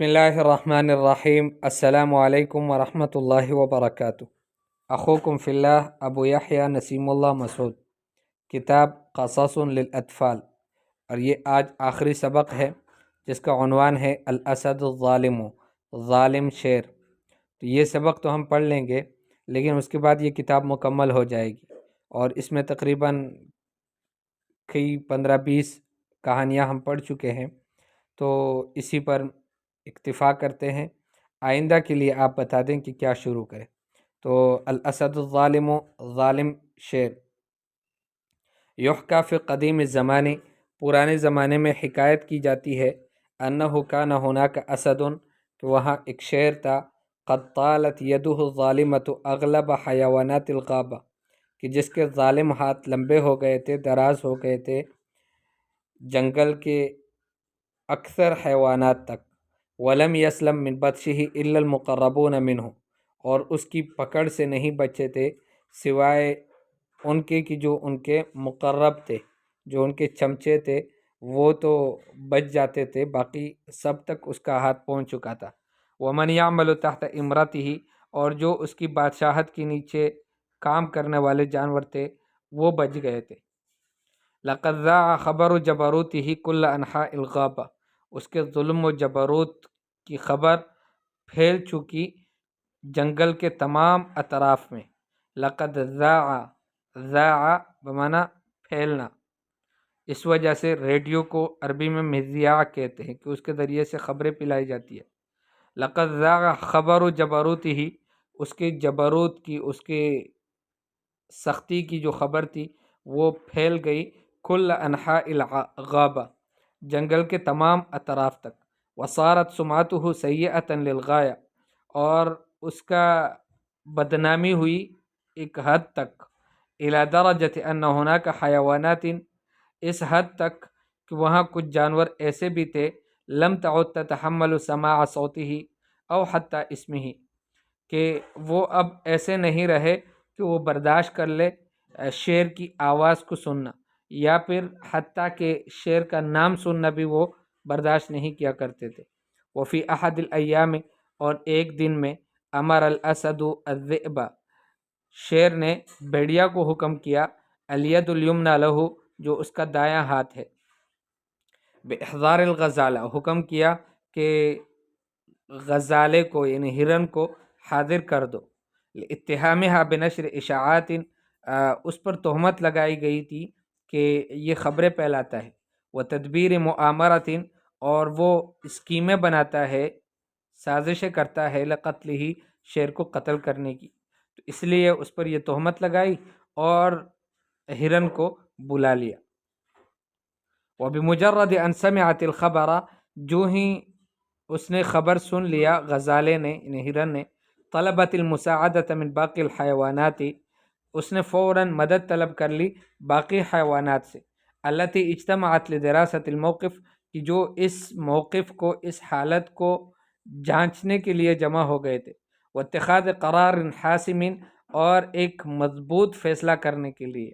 بسم اللہ الرحمن الرحیم۔ السلام علیکم ورحمۃ اللہ وبرکاتہ۔ اخوکم فی اللہ ابو یحییٰ نسیم اللہ مسعود، کتاب قصص للاطفال، اور یہ آج آخری سبق ہے جس کا عنوان ہے الاسد الظالم، ظالم شیر۔ تو یہ سبق تو ہم پڑھ لیں گے، لیکن اس کے بعد یہ کتاب مکمل ہو جائے گی، اور اس میں تقریباً 15-20 کہانیاں ہم پڑھ چکے ہیں، تو اسی پر اکتفا کرتے ہیں۔ آئندہ کے لیے آپ بتا دیں کہ کیا شروع کریں۔ تو الاسد الظالم، ظالم شیر۔ یحکیٰ فی قدیم الزمانے، پرانے زمانے میں حکایت کی جاتی ہے، انہ کان ہناک اسد، کہ وہاں ایک شیر تھا، قد طالت یدہ الظالمۃ اغلب حیوانات الغابہ، کہ جس کے ظالم ہاتھ لمبے ہو گئے تھے، دراز ہو گئے تھے جنگل کے اکثر حیوانات تک، ولم یسلم من بطشہ الا المقربون منہ، اور اس کی پکڑ سے نہیں بچے تھے سوائے ان کے کہ جو ان کے مقرب تھے، جو ان کے چمچے تھے وہ تو بچ جاتے تھے، باقی سب تک اس کا ہاتھ پہنچ چکا تھا۔ ومن یعمل تحت امرتہ، اور جو اس کی بادشاہت کے نیچے کام کرنے والے جانور تھے وہ بچ گئے تھے۔ لقد ذاع خبر جبروتہ کل انحاء الغابہ، اس کے ظلم و جبروت کی خبر پھیل چکی جنگل کے تمام اطراف میں۔ لقد ذاع، ذاع بمعنی پھیلنا، اس وجہ سے ریڈیو کو عربی میں مذیاع کہتے ہیں کہ اس کے ذریعے سے خبریں پلائی جاتی ہے۔ لقد ذاع خبر جبروتہ، اس کے جبروت کی، اس کے سختی کی جو خبر تھی وہ پھیل گئی کل انحاء الغابہ، جنگل کے تمام اطراف تک۔ وصارت سمعتہ سیئۃ للغایہ، اور اس کا بدنامی ہوئی ایک حد تک، الی درجۃ ان ہناک حیوانات، اس حد تک کہ وہاں کچھ جانور ایسے بھی تھے، لم تعد تتحمل سماع صوتہ او حتی اسمہ، کہ وہ اب ایسے نہیں رہے کہ وہ برداشت کر لے شیر کی آواز کو سننا، یا پھر حتیٰ کہ شیر کا نام سننا بھی وہ برداشت نہیں کیا کرتے تھے۔ وفی احد الایام، اور ایک دن میں، امر الاسد الذئب، شیر نے بھیڑیا کو حکم کیا، الید الیمنی لہ، جو اس کا دایاں ہاتھ ہے، باحضار الغزالہ، حکم کیا کہ غزالے کو یعنی ہرن کو حاضر کر دو، لاتهامها بنشر اشاعات، اس پر تہمت لگائی گئی تھی کہ یہ خبریں پھیلاتا ہے، وتدبیر مؤامرات، اور وہ اسکیمیں بناتا ہے، سازشیں کرتا ہے، لقتلہ، شیر کو قتل کرنے کی، تو اس لیے اس پر یہ تہمت لگائی اور ہرن کو بلا لیا۔ وبمجرد ان سمعت الخبر، جو ہی اس نے خبر سن لیا، غزالے نے یعنی ہرن نے، طلبت المساعدۃ من باقی الحیوانات، اس نے فوراً مدد طلب کر لی باقی حیوانات سے، التی اجتمعت لدراست الموقف، کہ جو اس موقف کو، اس حالت کو جانچنے کے لیے جمع ہو گئے تھے، واتخاذ قرار حاسم، اور ایک مضبوط فیصلہ کرنے کے لیے۔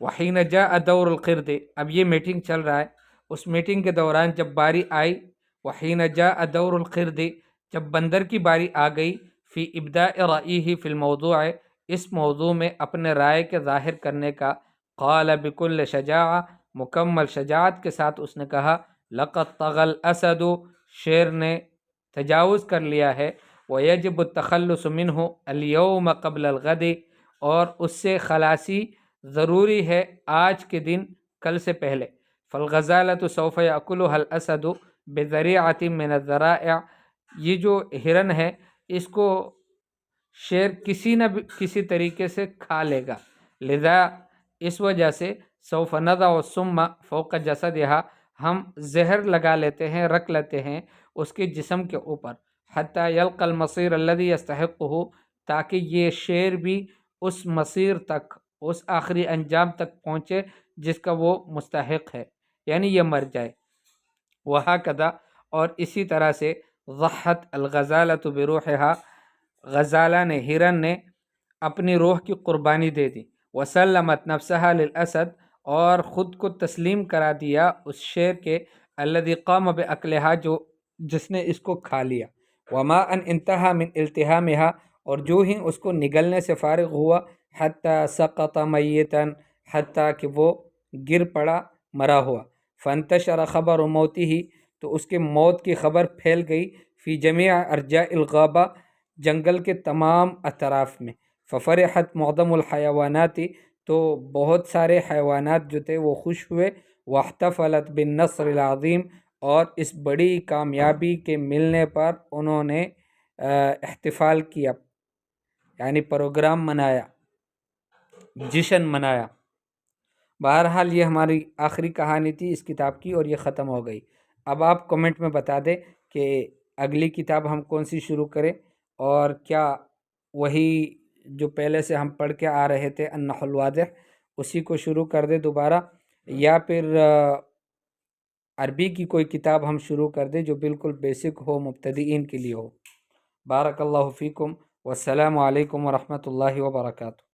وحین جاء دور القرد، اب یہ میٹنگ چل رہا ہے، اس میٹنگ کے دوران جب باری آئی، وحین جاء دور القرد، جب بندر کی باری آ گئی، فی ابداء رأیہ فی الموضوع، اس موضوع میں اپنے رائے کے ظاہر کرنے کا، قال بکل شجاعہ، مکمل شجاعت کے ساتھ اس نے کہا، لقد طغى الاسد، شیر نے تجاوز کر لیا ہے، ویجب التخلص منہ اليوم قبل الغد، اور اس سے خلاصی ضروری ہے آج کے دن کل سے پہلے۔ فالغزالة سوف یأکلها الاسد بذریعة من الذرائع، یہ جو ہرن ہے اس کو شیر کسی نہ کسی طریقے سے کھا لے گا، لذا اس وجہ سے سوف نضع السم فوق جسدها، ہم زہر لگا لیتے ہیں، رکھ لیتے ہیں اس کے جسم کے اوپر، حتی یلقى المصیر الذي يستحقه، تاکہ یہ شیر بھی اس مصیر تک، اس آخری انجام تک پہنچے جس کا وہ مستحق ہے، یعنی یہ مر جائے۔ وہکذا، اور اسی طرح سے، ضحت الغزالۃ بروحها، غزالہ نے، ہرن نے اپنی روح کی قربانی دے دی، وسلمت نفسها للاسد، اور خود کو تسلیم کرا دیا اس شیر کے، الذي قام باکلها، جو جس نے اس کو کھا لیا۔ وما ان انتہا من التہامها، اور جو ہی اس کو نگلنے سے فارغ ہوا، حتی سقط میتاً، حتیٰ کہ وہ گر پڑا مرا ہوا۔ فانتشر خبر موته، تو اس کے موت کی خبر پھیل گئی، فی جمیع ارجاء الغابہ، جنگل کے تمام اطراف میں۔ ففرحت معظم الحیوانات، تو بہت سارے حیوانات جو تھے وہ خوش ہوئے۔ واحتفلت بالنصر العظیم، اور اس بڑی کامیابی کے ملنے پر انہوں نے احتفال کیا، یعنی پروگرام منایا، جشن منایا۔ بہرحال یہ ہماری آخری کہانی تھی اس کتاب کی، اور یہ ختم ہو گئی۔ اب آپ کمنٹ میں بتا دیں کہ اگلی کتاب ہم کون سی شروع کریں، اور کیا وہی جو پہلے سے ہم پڑھ کے آ رہے تھے النحو الواضح اسی کو شروع کر دیں دوبارہ، یا پھر عربی کی کوئی کتاب ہم شروع کر دیں جو بالکل بیسک ہو، مبتدئین کے لیے ہو۔ بارک اللہ فیکم، والسلام علیکم ورحمۃ اللہ وبرکاتہ۔